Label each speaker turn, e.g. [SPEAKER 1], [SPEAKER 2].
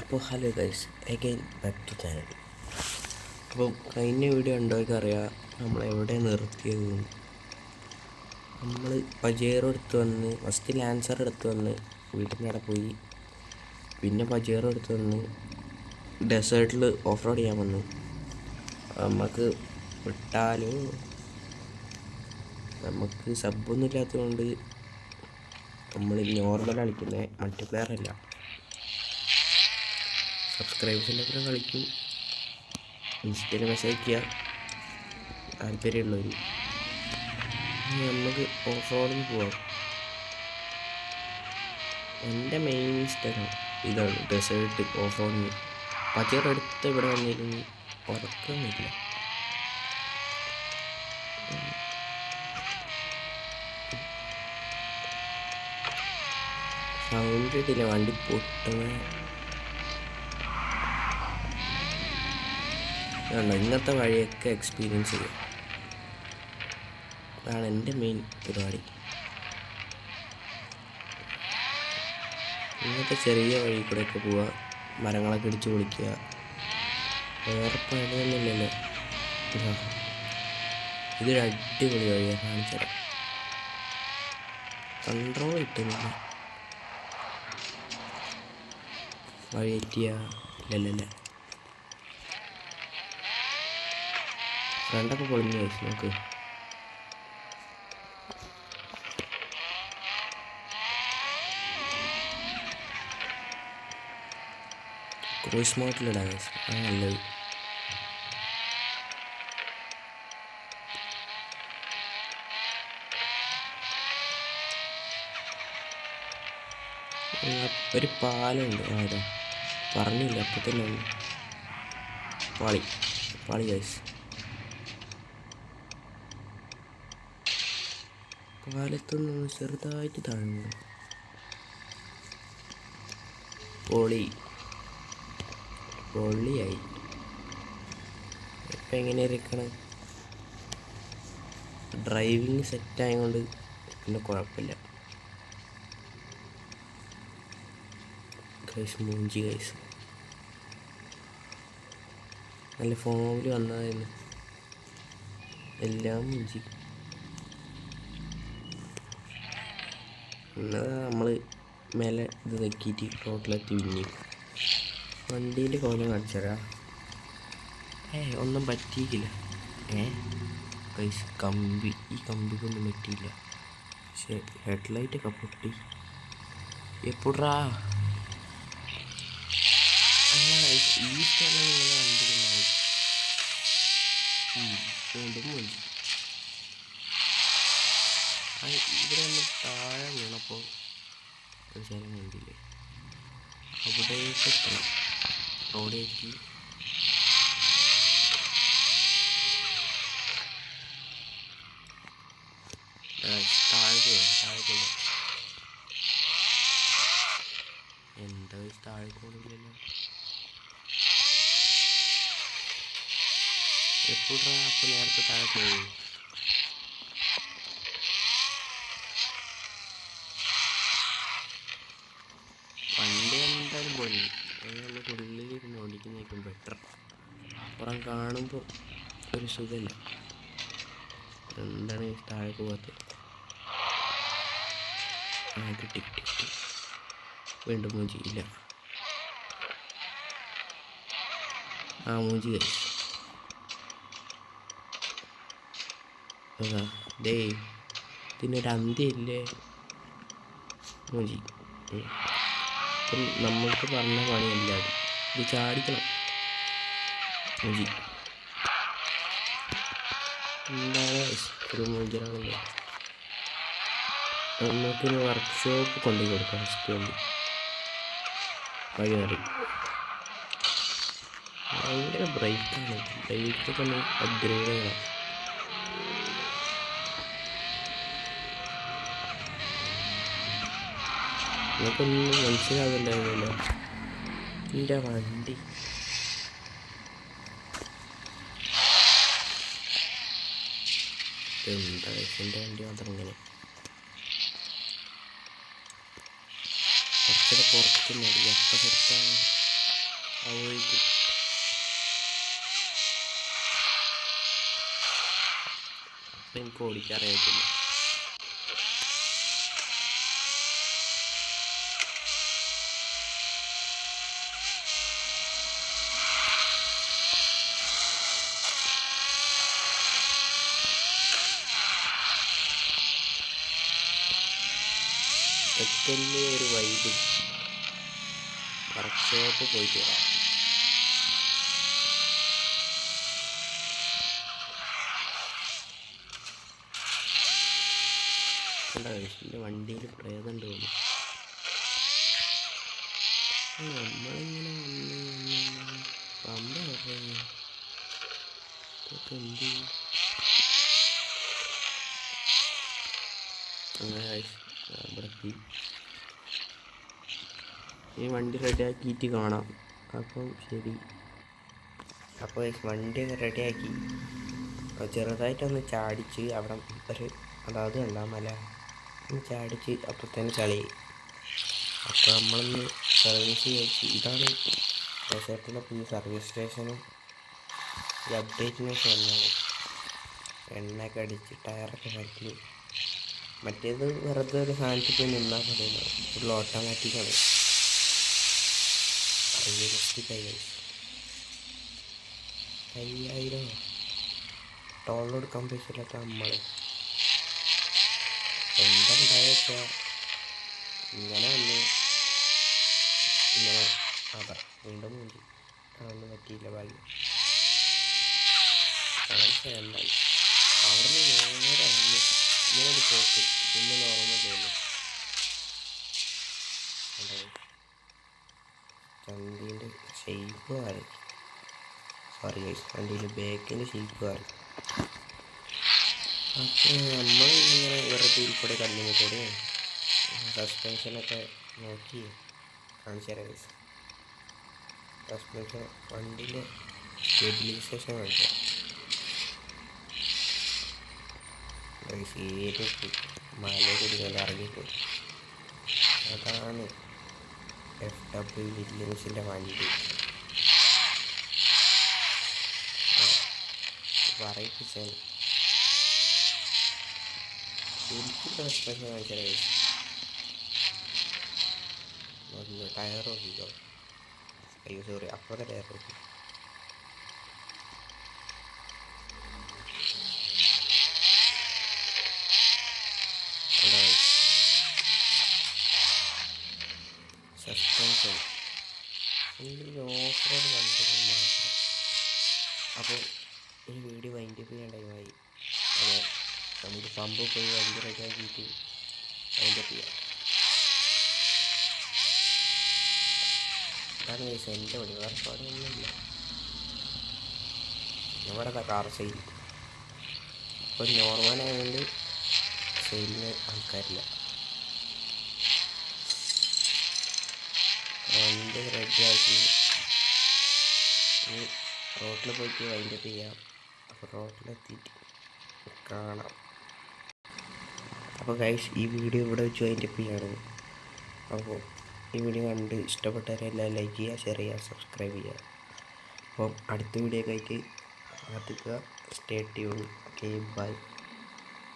[SPEAKER 1] അപ്പോൾ hello guys, again back to channel. അപ്പോൾ കഴിഞ്ഞ വീഡിയോ കണ്ടവർക്ക് അറിയാം നമ്മളെവിടെ നിർത്തിയത്. നമ്മൾ പജേറോ എടുത്ത് വന്ന് ഫസ്റ്റ് ലാൻസർ എടുത്ത് വന്ന് വീട്ടിൻ്റെ അവിടെ പോയി. പിന്നെ പജേറോ എടുത്ത് വന്ന് ഡെസേർട്ടിൽ ഓഫ് റോഡ് ചെയ്യാൻ വന്നു. നമുക്ക് വിട്ടാലോ, നമുക്ക് സബ്ബൊന്നും ഇല്ലാത്തതുകൊണ്ട് നമ്മൾ നോർമൽ കളിക്കുന്നത്, മൾട്ടിപ്ലെയർ അല്ല. സബ്സ്ക്രൈബേഴ്സിൻ്റെ കൂടെ കളിക്കും. ഇൻസ്റ്റയിൽ മെസ്സേജ് ചെയ്യുക താല്പര്യമുള്ളവർ. നമുക്ക് ഓഫ് റോഡിന് പോവാം. എൻ്റെ മെയിൻ സ്ഥലം ഇതാണ്, ഡെസേർട്ട് ഓഫ് റോഡിന്. പച്ചറടുത്ത് ഇവിടെ വന്നിരുന്നു ഉറക്കമൊന്നുമില്ല. സൗണ്ട് ഇട്ടില്ല, വണ്ടി പൊട്ടുന്ന വേണ്ട. ഇങ്ങനത്തെ വഴിയൊക്കെ എക്സ്പീരിയൻസ് ചെയ്യാം, അതാണ് എൻ്റെ മെയിൻ പരിപാടി. ഇങ്ങനത്തെ ചെറിയ വഴി കൂടെയൊക്കെ പോവുക, മരങ്ങളൊക്കെ ഇടിച്ച് പൊളിക്കുക. വേറെ പണിയൊന്നുമില്ലല്ലോ. ഇതൊരു അടിപൊളി വഴിയാണ്, കാണിച്ചുതരാം. കൺട്രോൾ കിട്ടുന്നില്ല, വഴി എത്തിയ ഇല്ലല്ല. ഫ്രണ്ടൊക്കെ പൊളിഞ്ഞു കഴിച്ചു നോക്ക്. ക്രൂസ് മോഡിലിടാം കഴിച്ചു, അത് നല്ലത്. ഒരു പാലമുണ്ട്, അതാ പറഞ്ഞില്ല അപ്പം തന്നെ വന്നു. പാളി കഴിച്ചു. പാലത്തൊന്നും ചെറുതായിട്ട് താഴുന്നു. പൊള്ളിയായി. ഇപ്പം എങ്ങനെ ഇരിക്കണം, ഡ്രൈവിങ് സെറ്റായതുകൊണ്ട് പിന്നെ കുഴപ്പമില്ല. മൂഞ്ചി ഗൈസ്, നല്ല ഫോമിൽ വന്നതായിരുന്നു, എല്ലാം മൂഞ്ചി. എന്നതാ നമ്മൾ മേലെ ഇത് നെക്കിയിട്ട് റോട്ടിലെത്തി വിഞ്ഞി. വണ്ടീൻ്റെ കോലം കാണിച്ചരാ. ഒന്നും പറ്റിയില്ല. ഗൈസ്, ഈ കമ്പിക്കൊന്നും പറ്റിയില്ല. പക്ഷെ ഹെഡ്ലൈറ്റൊക്കെ പൊട്ടി. എപ്പോഴാ ഈ സ്ഥലം നിങ്ങളെ കണ്ടിട്ടുണ്ടാവും. വീണ്ടും മൂഞ്ചി. ഇവിടെ നമ്മൾ താഴെ വീണപ്പോൾ ഒരു സ്ഥലം കണ്ടില്ലേ, അവിടേക്ക് എത്തണം. റോഡേക്ക് താഴെ എന്താ താഴെ പോണില്ലല്ലോ. എപ്പോഴാ അപ്പം നേരത്തെ താഴെ പോയി. വണ്ടി എന്തായാലും പോയി. നമുക്ക് ഉള്ളിലിരുന്ന് ഓടിക്കുന്നതായിരിക്കും ബെറ്റർ. പുറം കാണുമ്പോൾ ഒരു സുഖമില്ല. എന്താണ് താഴെ പോകാത്തത്? കിട്ടി. വീണ്ടും മൂഞ്ചിയില്ല. മൂഞ്ചി കഴിച്ചു. ദേ ഇതിനൊരു അന്ത്യമില്ലേ, മൂഞ്ചി. ഇപ്പം നമ്മൾക്ക് പറഞ്ഞ പണിയല്ല ഇത് ചാടിക്കണം. മൂഞ്ചി എന്താണ് ഒരു മൂഞ്ചനാണല്ലോ. നമുക്കിനി വർക്ക്ഷോപ്പ് കൊണ്ടുപോയി കൊടുക്കാം. ഫസ്റ്റ് വഴി മാറി. ഭയങ്കര ബ്രേക്കൊക്കെ ഒന്ന് അപ്ഗ്രേഡ് ചെയ്യണം. നമുക്കൊന്നും മനസ്സിലാകുന്നുണ്ടായിരുന്നല്ലോ. എൻ്റെ വണ്ടി എന്താ, എൻ്റെ വണ്ടി മാത്രം ഇങ്ങനെ കുറച്ചൊക്കെ പുറത്ത് മതി. അപ്പം സെറ്റാണ്. അവർക്ക് അപ്പം എനിക്ക് ഓടിക്കാറിയത്തില്ല. തെക്കല്ലേ ഒരു വൈബ്. വർക്ക്ഷോപ്പ് പോയിട്ട് വരാം. എൻ്റെ വണ്ടിയിൽ പ്രേതം തോന്നുന്നു. നമ്മളിങ്ങനെ വന്ന് പമ്പ പറഞ്ഞു ഇതൊക്കെ എന്ത് അങ്ങനെ ഇവിടെ എത്തി. ഈ വണ്ടി റെഡിയാക്കിയിട്ട് കാണാം. അപ്പം ശരി. അപ്പോൾ വണ്ടിയൊക്കെ റെഡിയാക്കി ചെറുതായിട്ടൊന്ന് ചാടിച്ച് അവിടെ ഒരു അതായത് മല ഒന്ന് ചാടിച്ച് അപ്പത്തന്നെ ചളി. അപ്പോൾ നമ്മളൊന്ന് സർവീസ് കഴിച്ച് ഇതാണ് ഡെസേർട്ടിലെ ഈ സർവീസ് സ്റ്റേഷനും ഈ അപ്ഡേറ്റിന് വന്നാണ്. എണ്ണയൊക്കെ അടിച്ച് ടയറൊക്കെ മാറ്റി. മറ്റേത് വെറുതെ ഒരു സാധനത്തിൽ പോയി നിന്നാൽ മതിയല്ലോ. ഫുൾ ഓട്ടോമാറ്റിക്കാണ്. റിയലിസ്റ്റിക് 5000 ടോൾ എടുക്കാൻ പറ്റില്ലാത്ത നമ്മൾ എന്തുണ്ടായെന്ന് വെച്ചാൽ ഇങ്ങനെ വന്ന് ഇങ്ങനെ അതാ വീണ്ടും മൂഞ്ചി അതൊന്നും പറ്റിയില്ല. ഭാഗ്യം എന്തായി അവിടെ നിന്ന് നേരെ വന്ന് ഇങ്ങനെ ഒരു പോക്ക് പിന്നെ നോർമൽ തോന്നും. വണ്ടീൻ്റെ ഷേപ്പ് മാറി. സോറി വണ്ടീൻ്റെ ബാക്കിൻ്റെ ഷേപ്പ് മാറി. അപ്പോൾ നമ്മളിങ്ങനെ വെറുതെ കൂടെ കല്ലിനെ കൂടെ സസ്പെൻഷനൊക്കെ നോക്കി കാണിച്ചു തരാം. സസ്പെൻഷൻ വണ്ടീൻ്റെ സ്റ്റെബിലൈസേഷൻ കാണിക്കാം. ഏത് മല കുടിക്കാൻ ഇറങ്ങിപ്പോയി. അതാണ് FW വില്യംസിൻ്റെ വണ്ടി. പറയിപ്പിച്ചാൽ ശരിക്കും സസ്പെൻഷൻ കാണിച്ചാൽ ടയർ നോക്കിക്കോ. അയ്യോ സോറി അപ്പുറത്തെ ടയർ നോക്കി. സസ്പെൻഷൻ ഓഫ് റോഡ് കണ്ടിട്ട് മാത്രം. അപ്പോൾ ഈ വീഡിയോ വൈൻഡപ്പ് ചെയ്യാൻ ടൈമായി. അപ്പോൾ നമുക്ക് പമ്പ് പോയി വണ്ടി റെഡിയാക്കിയിട്ട് വൈൻഡപ്പ് ചെയ്യാം. അതാണ് എൻ്റെ പണി. വേറെ പണിയൊന്നുമില്ല. ഇവിടെ കാർ സെയിൽ ഇപ്പോൾ നോർമലായതുകൊണ്ട് സെയിലിന് ആൾക്കാരില്ല. വണ്ടി റെഡിയാക്കി ഇനി റോട്ടിൽ പോയിട്ട് വൈൻഡപ്പ് ചെയ്യാം. അപ്പോൾ റോട്ടിലെത്തിയിട്ട് കാണാം. അപ്പോൾ ഗൈസ് ഈ വീഡിയോ ഇവിടെ വെച്ച് വൈൻഡപ്പ് ചെയ്യാണ്. അപ്പോൾ ഈ വീഡിയോ കണ്ട് ഇഷ്ടപ്പെട്ടവരെല്ലാം ലൈക്ക് ചെയ്യുക, ഷെയർ ചെയ്യുക, സബ്സ്ക്രൈബ് ചെയ്യുക. അപ്പം അടുത്ത വീഡിയോ ഒക്കെ ആയിട്ട് കാത്തിക്കുക. Stay tune. Okay by.